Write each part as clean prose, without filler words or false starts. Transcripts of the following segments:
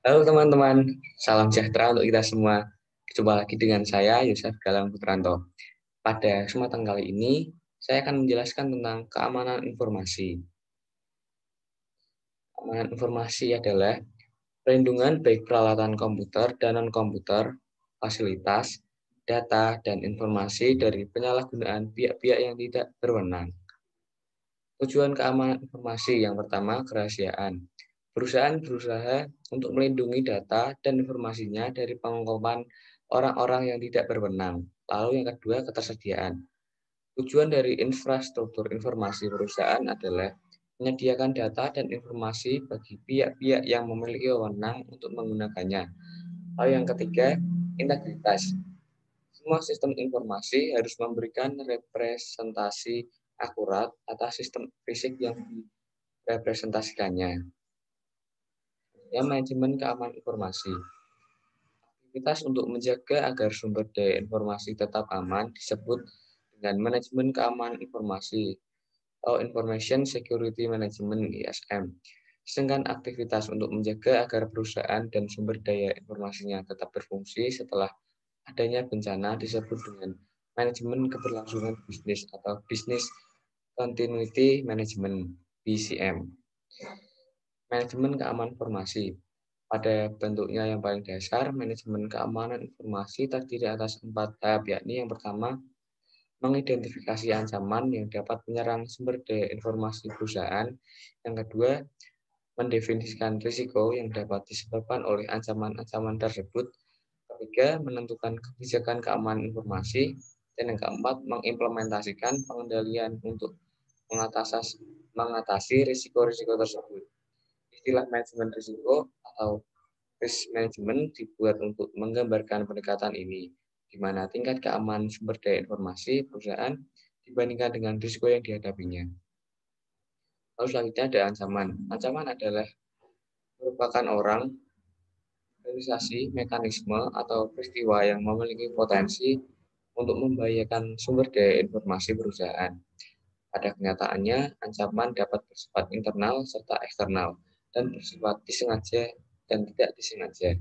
Halo teman-teman, salam sejahtera untuk kita semua. Jumpa lagi dengan saya, Yusuf Galang Putranto. Pada kesempatan kali ini, saya akan menjelaskan tentang keamanan informasi. Keamanan informasi adalah perlindungan baik peralatan komputer dan non-komputer, fasilitas, data, dan informasi dari penyalahgunaan pihak-pihak yang tidak berwenang. Tujuan keamanan informasi yang pertama, kerahasiaan. Perusahaan berusaha untuk melindungi data dan informasinya dari pengungkapan orang-orang yang tidak berwenang. Lalu yang kedua, ketersediaan. Tujuan dari infrastruktur informasi perusahaan adalah menyediakan data dan informasi bagi pihak-pihak yang memiliki wewenang untuk menggunakannya. Lalu yang ketiga, integritas. Semua sistem informasi harus memberikan representasi akurat atas sistem fisik yang direpresentasikannya. Ya, manajemen keamanan informasi. Aktivitas untuk menjaga agar sumber daya informasi tetap aman disebut dengan manajemen keamanan informasi atau Information Security Management (ISM). Sedangkan aktivitas untuk menjaga agar perusahaan dan sumber daya informasinya tetap berfungsi setelah adanya bencana disebut dengan manajemen keberlangsungan bisnis atau Business Continuity Management (BCM). Manajemen keamanan informasi. Pada bentuknya yang paling dasar, manajemen keamanan informasi terdiri atas 4 tahap, yakni yang pertama, mengidentifikasi ancaman yang dapat menyerang sumber daya informasi perusahaan. Yang kedua, mendefinisikan risiko yang dapat disebabkan oleh ancaman-ancaman tersebut. Ketiga, menentukan kebijakan keamanan informasi. Dan yang keempat, mengimplementasikan pengendalian untuk mengatasi risiko-risiko tersebut. Istilah manajemen risiko atau risk management dibuat untuk menggambarkan pendekatan ini, di mana tingkat keamanan sumber daya informasi perusahaan dibandingkan dengan risiko yang dihadapinya. Lalu selanjutnya ada ancaman. Ancaman adalah merupakan orang, organisasi, mekanisme, atau peristiwa yang memiliki potensi untuk membahayakan sumber daya informasi perusahaan. Pada kenyataannya, ancaman dapat bersifat internal serta eksternal dan bersifat disengaja dan tidak disengaja.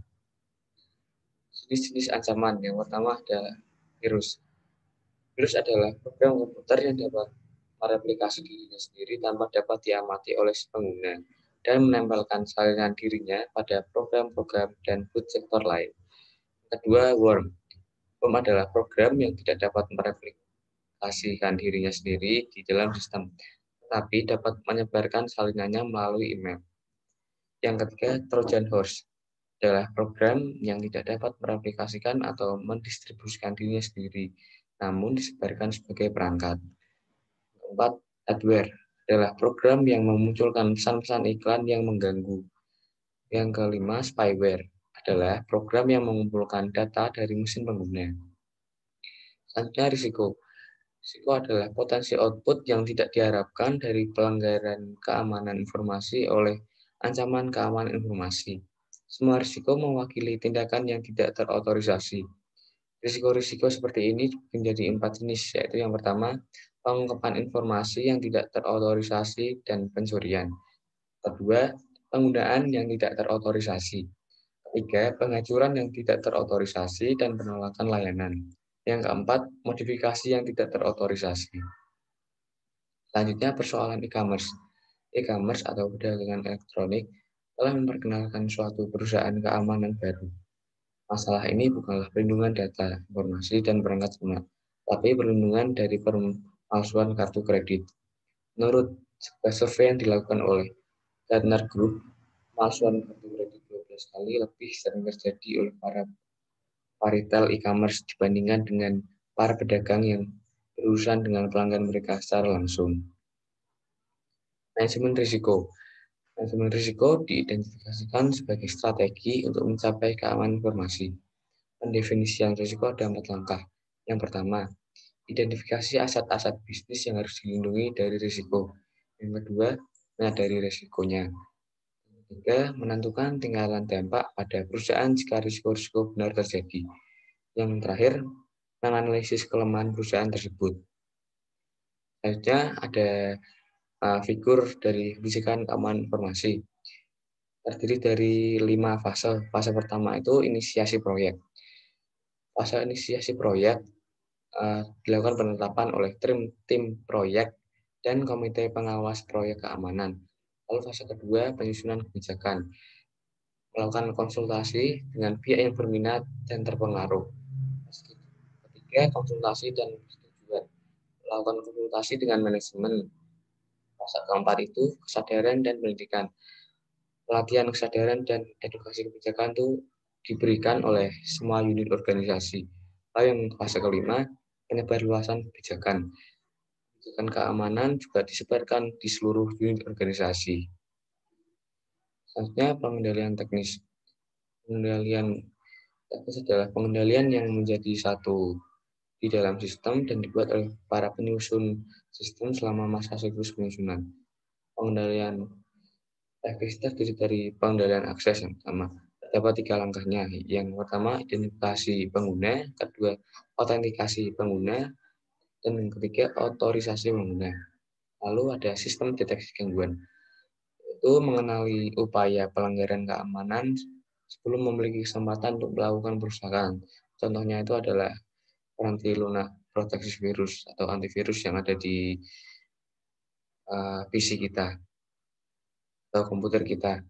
Jenis-jenis ancaman yang pertama ada virus. Virus adalah program komputer yang dapat mereplikasi dirinya sendiri tanpa dapat diamati oleh si pengguna dan menempelkan salinan dirinya pada program-program dan boot sektor lain. Kedua, worm. Worm adalah program yang tidak dapat mereplikasikan dirinya sendiri di dalam sistem, tetapi dapat menyebarkan salinannya melalui email. Yang ketiga, Trojan Horse adalah program yang tidak dapat mereplikasikan atau mendistribusikan dirinya sendiri, namun disebarkan sebagai perangkat. Keempat, adware adalah program yang memunculkan pesan-pesan iklan yang mengganggu. Yang kelima, spyware adalah program yang mengumpulkan data dari mesin pengguna. Selanjutnya, risiko. Risiko adalah potensi output yang tidak diharapkan dari pelanggaran keamanan informasi oleh ancaman keamanan informasi. Semua risiko mewakili tindakan yang tidak terotorisasi. Risiko-risiko seperti ini menjadi 4 jenis, yaitu yang pertama, pengungkapan informasi yang tidak terotorisasi dan pencurian. Kedua, penggunaan yang tidak terotorisasi. Ketiga, penghancuran yang tidak terotorisasi dan penolakan layanan. Yang keempat, modifikasi yang tidak terotorisasi. Selanjutnya, persoalan e-commerce. E-commerce atau perdagangan elektronik telah memperkenalkan suatu perusahaan keamanan baru. Masalah ini bukanlah perlindungan data, informasi, dan perangkat lunak, tapi perlindungan dari pemalsuan kartu kredit. Menurut sebuah survei yang dilakukan oleh Gartner Group, pemalsuan kartu kredit 12 kali lebih sering terjadi oleh para retail e-commerce dibandingkan dengan para pedagang yang berurusan dengan pelanggan mereka secara langsung. Manajemen risiko. Manajemen risiko diidentifikasikan sebagai strategi untuk mencapai keamanan informasi. Pendefinisian risiko ada 4 langkah. Yang pertama, identifikasi aset-aset bisnis yang harus dilindungi dari risiko. Yang kedua, menyadari risikonya. Yang ketiga, menentukan tingkatan dampak pada perusahaan jika risiko-risiko benar terjadi. Yang terakhir, menganalisis kelemahan perusahaan tersebut. Selanjutnya ada figur dari kebijakan keamanan informasi. terdiri dari 5 fase. Fase pertama itu inisiasi proyek. Fase inisiasi proyek dilakukan penetapan oleh tim proyek dan komite pengawas proyek keamanan. Lalu fase kedua penyusunan kebijakan, melakukan konsultasi dengan pihak yang berminat dan terpengaruh. Ketiga, konsultasi dan persetujuan, melakukan konsultasi dengan manajemen. Fase keempat itu kesadaran dan pendidikan. Pelatihan kesadaran dan edukasi kebijakan itu diberikan oleh semua unit organisasi. Lalu yang fase kelima, penyebarluasan kebijakan. Kebijakan keamanan juga disebarkan di seluruh unit organisasi. Selanjutnya, pengendalian teknis. Pengendalian teknis adalah pengendalian yang menjadi satu di dalam sistem dan dibuat oleh para penyusun sistem selama masa siklus penyusunan. Pengendalian teknis terdiri dari pengendalian akses yang pertama. Terdapat 3 langkahnya. Yang pertama, identifikasi pengguna, kedua, autentikasi pengguna, dan yang ketiga, otorisasi pengguna. Lalu ada sistem deteksi gangguan. Itu mengenali upaya pelanggaran keamanan sebelum memiliki kesempatan untuk melakukan perusahaan. Contohnya itu adalah anti lunak proteksi virus atau antivirus yang ada di PC kita atau komputer kita.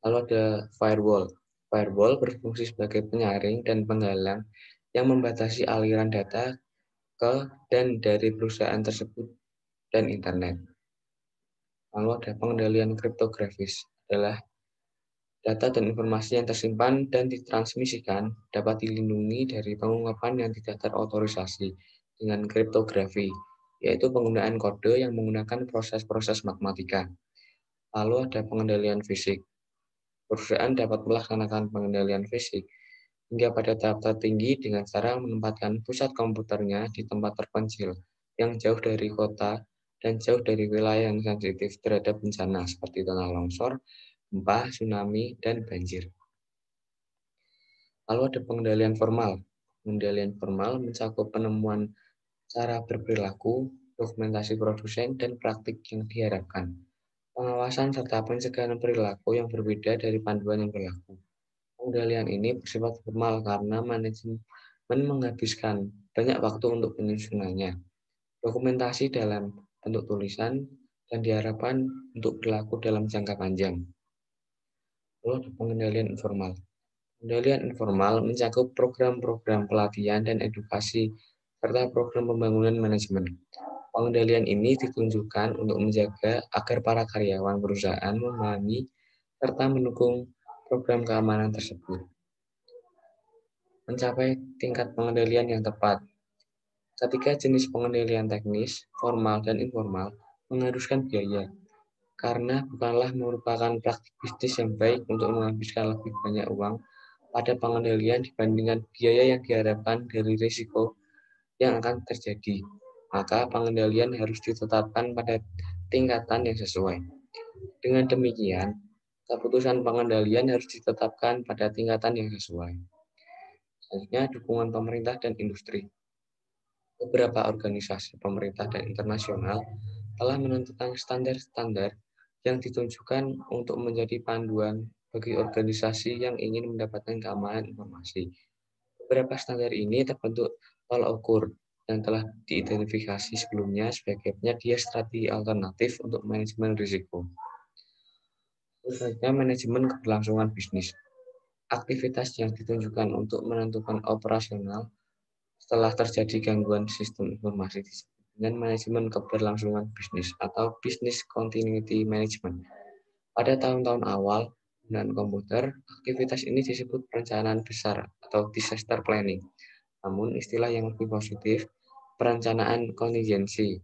Lalu ada firewall. Firewall berfungsi sebagai penyaring dan penghalang yang membatasi aliran data ke dan dari perusahaan tersebut dan internet. Lalu ada pengendalian kriptografis, adalah data dan informasi yang tersimpan dan ditransmisikan dapat dilindungi dari pengungkapan yang tidak terotorisasi dengan kriptografi, yaitu penggunaan kode yang menggunakan proses-proses matematika. Lalu ada pengendalian fisik. Perusahaan dapat melaksanakan pengendalian fisik hingga pada tahap tertinggi dengan cara menempatkan pusat komputernya di tempat terpencil yang jauh dari kota dan jauh dari wilayah yang sensitif terhadap bencana seperti tanah longsor, gempa, tsunami, dan banjir. Lalu ada pengendalian formal. Pengendalian formal mencakup penemuan cara berperilaku, dokumentasi produsen, dan praktik yang diharapkan. Pengawasan serta pencegahan perilaku yang berbeda dari panduan yang berlaku. Pengendalian ini bersifat formal karena manajemen menghabiskan banyak waktu untuk penyusunannya. Dokumentasi dalam bentuk tulisan dan diharapkan untuk berlaku dalam jangka panjang. Lalu ada pengendalian informal. Pengendalian informal mencakup program-program pelatihan dan edukasi serta program pembangunan manajemen. Pengendalian ini ditunjukkan untuk menjaga agar para karyawan perusahaan memahami serta mendukung program keamanan tersebut. Mencapai tingkat pengendalian yang tepat. Ketiga jenis pengendalian teknis, formal dan informal, mengharuskan biaya, karena bukanlah merupakan praktik bisnis yang baik untuk menghabiskan lebih banyak uang pada pengendalian dibandingkan biaya yang diharapkan dari risiko yang akan terjadi. Maka pengendalian harus ditetapkan pada tingkatan yang sesuai. Dengan demikian, keputusan pengendalian harus ditetapkan pada tingkatan yang sesuai. Selanjutnya, dukungan pemerintah dan industri. Beberapa organisasi pemerintah dan internasional telah menentukan standar-standar yang ditunjukkan untuk menjadi panduan bagi organisasi yang ingin mendapatkan keamanan informasi. Beberapa standar ini terbentuk tolak ukur yang telah diidentifikasi sebelumnya sebagai penyedia strategi alternatif untuk manajemen risiko. Khususnya manajemen keberlangsungan bisnis. Aktivitas yang ditunjukkan untuk menentukan operasional setelah terjadi gangguan sistem informasi dengan manajemen keberlangsungan bisnis atau business continuity management. Pada tahun-tahun awal penggunaan komputer, aktivitas ini disebut perencanaan besar atau disaster planning. Namun istilah yang lebih positif, perencanaan kontingensi,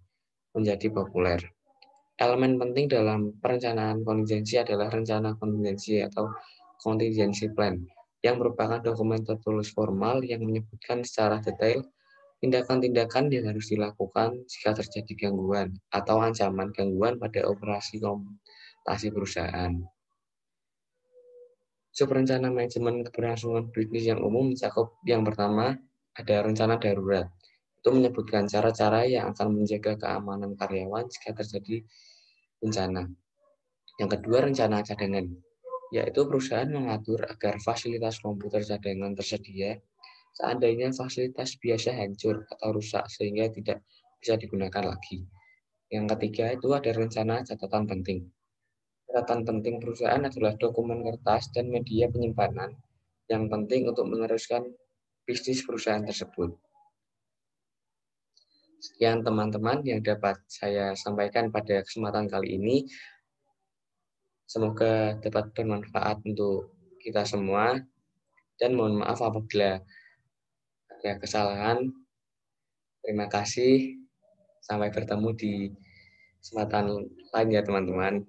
menjadi populer. Elemen penting dalam perencanaan kontingensi adalah rencana kontingensi atau contingency plan, yang merupakan dokumen tertulis formal yang menyebutkan secara detail tindakan-tindakan yang harus dilakukan jika terjadi gangguan atau ancaman gangguan pada operasi komputasi perusahaan. Subrencana manajemen keberlangsungan bisnis yang umum mencakup yang pertama, ada rencana darurat. Itu menyebutkan cara-cara yang akan menjaga keamanan karyawan jika terjadi bencana. Yang kedua, rencana cadangan. yaitu perusahaan mengatur agar fasilitas komputer cadangan tersedia seandainya fasilitas biasa hancur atau rusak sehingga tidak bisa digunakan lagi. Yang ketiga itu ada rencana catatan penting. Catatan penting perusahaan adalah dokumen kertas dan media penyimpanan yang penting untuk meneruskan bisnis perusahaan tersebut. Sekian teman-teman yang dapat saya sampaikan pada kesempatan kali ini. Semoga dapat bermanfaat untuk kita semua dan mohon maaf apabila ada kesalahan. Terima kasih. Sampai bertemu di kesempatan lain ya teman-teman.